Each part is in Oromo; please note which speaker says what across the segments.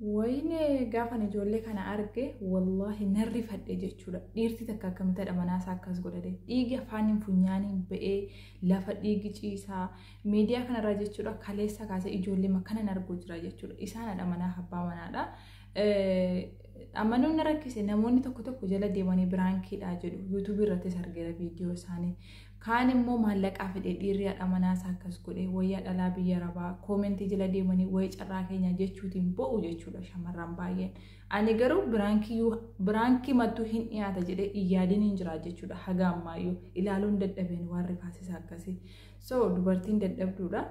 Speaker 1: Wayne gaafan ijoollee kana arge wallahi narri fadhe jechuudha. Dhiirti takka akkamitadha manaasaa akkas godhate. Dhiigi afaaniin funyaaniin ba'ee lafa dhiigi ciisaa miidiyaa kanarraa jechuudha kaleessa kaasee ijoollee makkanan arguu jira jechuudha. Isaanadha manaa abbaa manaadha. Amanuun rakkise namoonni tokko jala deemanii biraankiidha jedhu YouTube irrattis argeera viidiyoo isaanii. Kaan immoo maallaqaa fedhee dhiirriidha manaasaa akkas godhee wayyaa dhalaa biyya Arabaa koomentii jala deemanii wayii carraa keenya jechuutiin bo'u jechuudha shamarran baay'een. Ani garuu biraankii mattuu hin dhiyaata jedhee iyyaadiin hin jira jechuudha haga ammaayyuu ilaaluun dadhabeen waan rifaasisa akkasii. So dubartiin dadhabduudha.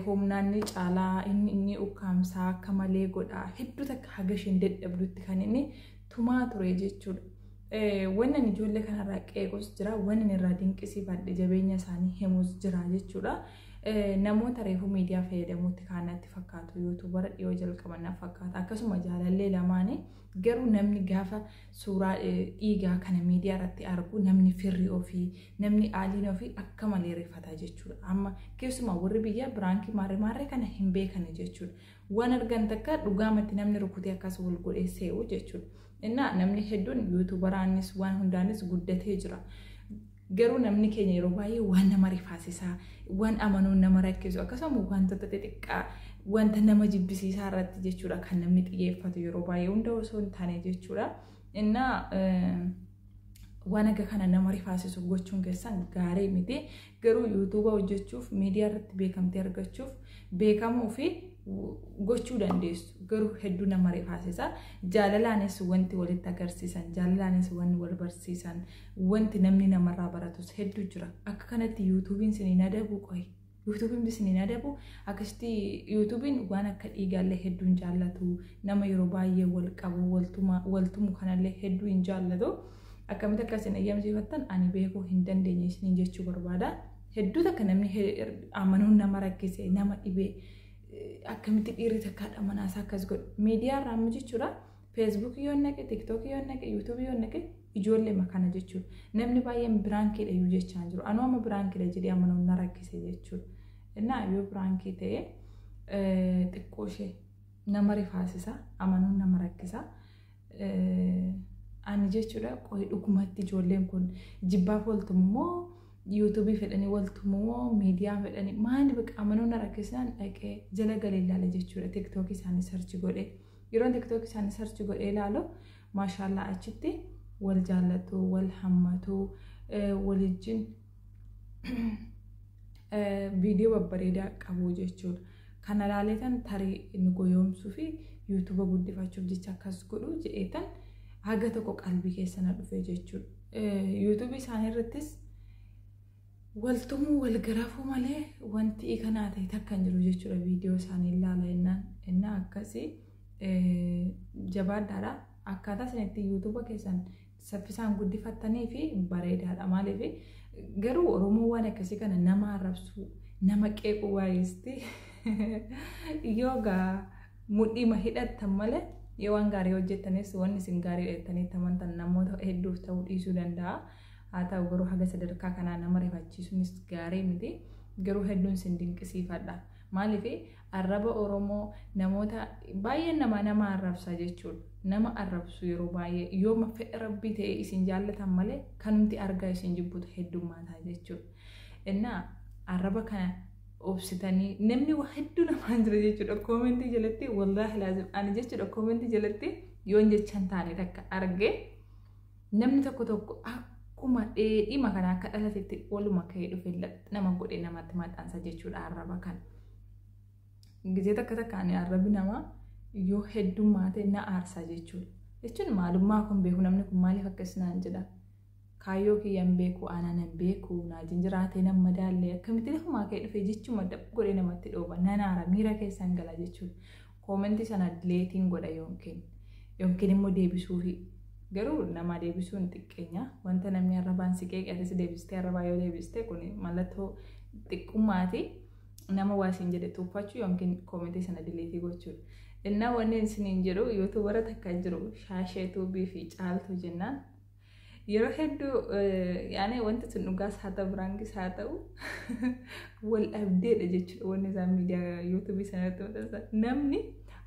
Speaker 1: Humnaan ni caalaa inni ukkaamsaa akka malee godhaa hedduu takka haga isheen dadhabdutti kan inni tumaa ture jechuudha. Wannan ijoollee kanarraa qeequs jira wannan irraa dinqisiifadhe jabeenya isaanii himus jira jechuudha. Namoota reefuu miidiyaa fayyadamuutti kaanatti fakkaatu yuutuubara dhiyoo jalqaban fakkaata akkasuma jaalallee lamaanii garuu namni gaafa suuraa dhiigaa kana miidiyaa irratti argu namni firri ofii namni aaliin ofii akka malee rifata jechuudha. Amma keessumaa warri biyya biraankii maarree kana hin beekane jechuudha. Waan argan takka dhugaamatti namni rukutee akkas wal godhee see'u jechuudha. Innaa namni hedduun yuutuubaraanis waan hundaanis guddatee jira. Garuu namni keenya yeroo baay'ee waan nama rifaasisaa waan amanuun nama rakkisu akkasumas wantoota xixiqqaa wanta nama jibbisiisaa irratti jechuudha kan namni xiyyeeffatu yeroo baay'ee hunda osoo hin taane jechuudha. Innaa waan akka kana nama rifaasisu gochuun keessan gaarii miti. Garuu yuutuuba hojjechuuf miidiyaa irratti beekamtee argachuuf beekamuu fi gochuu dandeessu. Garuu hedduu nama rifaasisa. Jaalalaanis wanti walitti agarsiisan, jaalalaanis wanti wal barsiisan, wanti namni namarraa baratus hedduu jira. Akka kanatti yuutuubiin siniin adabu qoyi. YouTube'n bisniin adabu akkasitti YouTube'n waan akka dhiigaallee hedduun jaallatu nama yeroo baay'ee wal qabu waltumu kanallee hedduu hin jaallatu akkamitti akkasiin ayyamsiifattan ani beekuu hin dandeenye isiniin jechuu barbaada. Hedduu takka namni amanuun nama rakkise nama dhibee akkamitti dhiirri takkaadha manaasaa akkas godhu miidiyaa irraa amma jechuudha. Facebook yoo naqe, TikTok yoo naqe, YouTube yoo naqe ijoollee makana jechuudha. Namni baay'een biraankiidha iyyuu jechaa jiru. Anuu amma biraankiidha jedhee amanuun na rakkise jechuudha. Innaa yoo biraankii ta'ee xiqqoo ishee nama rifaasisa, amanuun nama rakkisa. Ani jechuudha qo'i dhugumatti ijoolleen kun jibbaaf waltummoo YouTube fedhanii waltummoo miidiyaa fedhanii maali baqa amanuun na rakkisaan dhaqee jala galee ilaala jechuudha. TikTok isaanii sarchi godhee yeroo TikTok isaanii sarchi godhee ilaalu maashaallah achitti wal jaallatu, wal hammatu, walijjin viidiyoo babbareedaa qabu jechuudha. Kana ilaaleetan tarii inni goyoomsuu fi YouTube guddifachuuf jecha akkas godhu jedheetan haga tokko qalbii keessa na dhufe jechuudha. YouTube isaanii irrattis waltumuu wal garaafuu malee wanti kanaa ta'e takka hin jiru jechuudha. Viidiyoo isaanii ilaala innaa akkasii jabaadhaadha. Akkaataa isinitti YouTube keessan saffisaan guddifattanii fi bareedaadha. Maaliif garuu Oromoo waan akkasii kana nama arrabsu nama qeequ waayisti yoogaa mudhiima hidhattan malee yoo waan gaarii hojjettanis wanni isin gaarii hidhattanii tamantan namoota hedduuf ta'uu dhiisuu danda'a. Haa ta'u garuu haga sadarkaa kanaa nama rifachiisuunis gaarii miti. Garuu hedduun isin dinqisiifadha. Maaliif arraba Oromoo namoota baay'een nama arrabsa jechuudha. Nama arrabsu yeroo baay'ee yooma fedha rabbii ta'e isin jaallatan malee kanumti argaa isin jibbutu heddummaata jechuudha. Innaa arraba kana obsitanii namni waa hedduu namaan jira jechuudha. Koomentii jalatti wallaahi laazim ani jechuudha koomentii jalatti yoon jechan taane takka arge namni tokko akkuma dheedhima kana akka dhalatetti waluma ka'ee dhufe nama godhee namatti maxxansa jechuudha arraba kana. Gizee takka ani arrabi namaa yoo heddummaate na aarsa jechuudha. Jechuun maalummaa kun beeku namni kun maaliif akkasinaan jedha. Kaayyoo kiyyaan beeku aanaan hin beeku naajin jiraatee nama madaallee akkamitti lafumaa ka'ee dhufe jechuun madda godhee namatti dhooba nanaara miira keessan gala jechuudha. Koomentii sana dileetiin godha yookiin immoo deebisuufi garuu nama deebisuun xiqqeenya wanta namni arrabaan si qeeqates deebistee arrabaa yoo deebistee kun mallattoo xiqqummaati. Nama waasiin jedhe tuuffachuu yookiin koomentii sana dileetii gochuudha. Innaa wanni isiniin jedhu YouTubera takka jiru shaashee tuubii fi caaltuu jennaan. Yeroo hedduu yaani wanti sun dhugaas haa ta'u biraangis haa ta'u wal dhabdeedha jechuudha wanni isaan miidiyaa YouTube sanatti maxxansan. Namni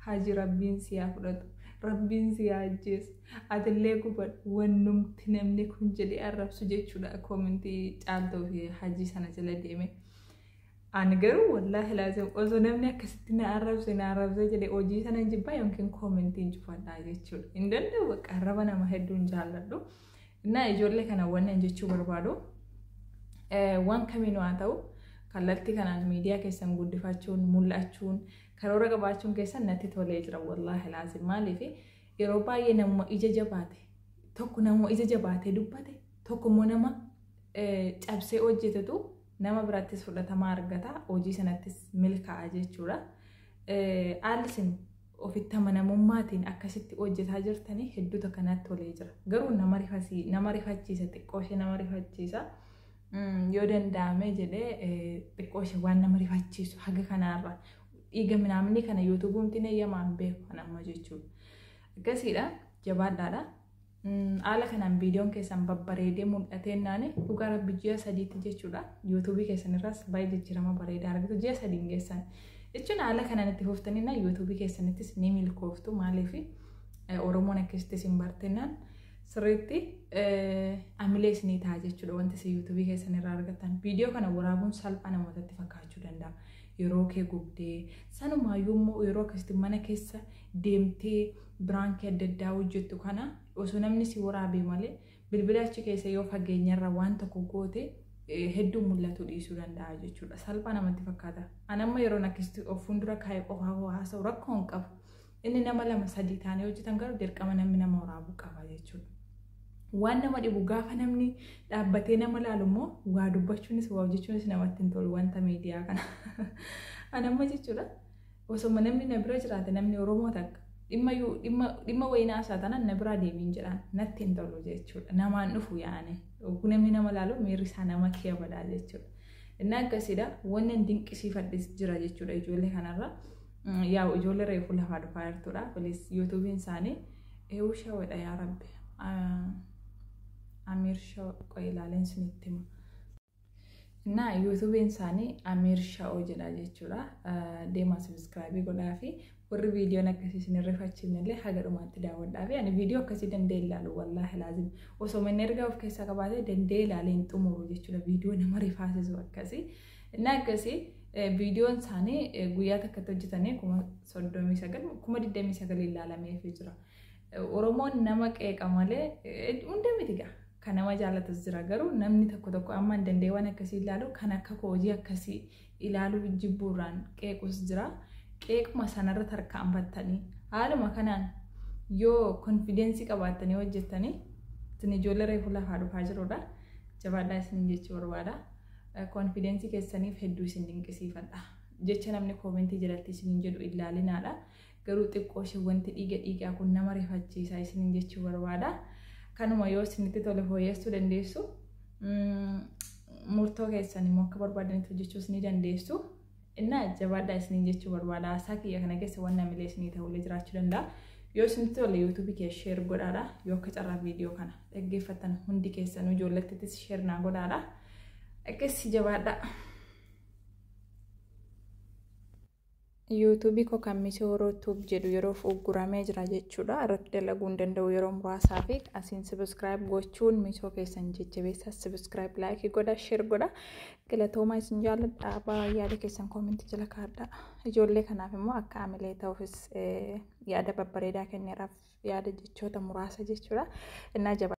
Speaker 1: haji rabbiin si haa fudhatu rabbiin si haa ajjeesu atillee gubadhu wannumti namni kun jedhee arrabsu jechuudha koomentii caaltuu fi hajii sana jala deeme. Ani garuu wallaahi laazim osoo namni akkasitti na arrabse jedhee hojii sana jibbaa yookiin koomentiin cufadhaa jechuudha. Hin danda'u bakka arraba nama hedduun jaalladhu. Innaa ijoollee kana wannan jechuu barbaadu. Waan kamiinuu haa ta'u kallattii kanaan miidiyaa keessan guddifachuun mul'achuun karoora qabaachuun keessan natti tolee jira wallaahi laazim. Maaliif yeroo baay'ee nama ija jabaate tokko nama ija jabaatee dubbate tokko immoo nama cabsee hojjetetu nama birattis fudhatama argata hojii sanattis milkaa'a jechuudha. Haallisin ofitti amanamummaatiin akkasitti hojjetaa jirtanii hedduuta kanatti tolee jira. Garuu nama rifachiisa xiqqooshee nama rifachiisa. Yoo danda'ame jedhee xiqqooshee waan nama rifachiisu haga kanaarra dhiiga minaamni kana yuutuubuumtiin eeyyamaan beeku kan amma jechuudha. Akkasiidha jabaadhaadha. Haala kanaan viidiyoon keessan babbareedee mul'ateennaan dhugaa rabbi ji'a 3 jechuudha. Yuutuubii keessan irraas baay'ee jijjiirama bareedaa argitu ji'a 3 geessan. Jechuun haala kanaan itti fuftaniina yuutuubii keessanittis ni milkooftu maaliif Oromoon akkasitti isin bartennaan sirriitti amilee isinii ta'a jechuudha wanti isin yuutuubii keessan irraa argattan. Viidiyoo kana waraabuun salphaa namootatti fakkaachuu danda'a. Yeroo kee gubdee sanumaayyuu immoo yeroo akkasitti mana keessa deemtee biraankii adda addaa hojjettu kana osoo namni si waraabee malee bilbila achi keessa yoo fageenyarra waan tokko goote hedduu mul'atu dhiisuu danda'a jechuudha. Salphaa namatti fakkaata. Ani amma yeroon akkasitti of fuuldura kaa'ee qofaa haasa'u rakkoo hin qabu. Inni nama 2-3 taanee hojjetan garuu dirqama namni nama waraabuu qaba jechuudha. Waan nama dhibu gaafa namni dhaabbatee nama laalu immoo waa dubbachuunis waa hojjechuunis namatti hin tolu wanta miidiyaa kana. Ani amma jechuudha osoo namni na bira jiraate namni Oromoo takka dhimma wayinaa isaa tanan na biraa deebiin jedhaan natti hin tolu jechuudha. Namaan dhufu yaane namni nama laalu miirri isaa nama kee badaa jechuudha. Inni akkasiidha wanni dinqisiifadhis jira jechuudha ijoollee kanarra. Yaa ijoollee reefu lafaa dhufaa jirtudha. Kunis yuutuubiin isaanii eewusha wadha yaa rabbi. Amir Shao qoy ilaaleen sinitti himu. Naa yuutuubiin isaanii Amir Shao jedha jechuudha. Deemaa sabiskiraabii godhaa fi warri viidiyoon akkasii isin rifachiifnellee haga dhumaatti daawwadhaa fi ani viidiyoo akkasii danda'e ilaalu wallaahi laazim. Osoo manni ergaa of keessaa qabaatee danda'e ilaalee hin xumuru jechuudha viidiyoo nama rifaasisu akkasii. Innaa akkasii viidiyoon isaanii guyyaa takkatti hojjetanii 29 ilaalameef jira. Oromoon nama qeeqa malee hunda miti gaa kan nama jaalatus jira garuu namni tokko amma hin danda'e waan akkasii ilaalu kan akka hojii akkasii ilaaluu jibbuurraan qeequs jira. Qeequma sanarra tarkaanfattanii haaluma kanaan yoo konfidensii qabaattanii hojjettanii isin ijoollee reefu lafaa dhufaa jirudha. Jabaadhaa isin jechuu barbaada. Konfidensii keessaniif hedduu isin dinqisiifadha. Jecha namni koomentii jalatti isin jedhu ilaalinaadha. Garuu xiqqoo ishee wanti dhiigaa kun nama rifachiisa isin jechuu barbaada. Kanuma yoo isinitti tole fooyyessuu dandeessu murtoo keessan immoo akka barbaadanitti hojjechuus ni dandeessu. Innaa jabaadhaa isin jechuu barbaada. Haasaa kiyya kana keessa waan namilee isinii ta'ullee jiraachuu danda'a. Yoo isinitti tole yuutuubii kee sheer godhaadha. Yoo akka carraa viidiyoo kana dhaggeeffattan hundi keessanuu ijoollettis sheer naa godhaadha. Akkasii jabaadhaa. yuutuubii koo kan misoorootuuf jedhu yeroo ugguramee jira jechuudha. Irratti dalaguu hin danda'u yeroo muraasaa fi asiin subscribe gochuun misoo keessan jajjabeessa subscribe like godha share godha. Galatoomaa isin jaalladha. Yaada keessan koomentii jala kaa'adha. Ijoollee kanaaf immoo akka amilee ta'uufis yaada babbareedaa kenneeraaf yaada jechoota muraasa jechuudha. Innaa jaba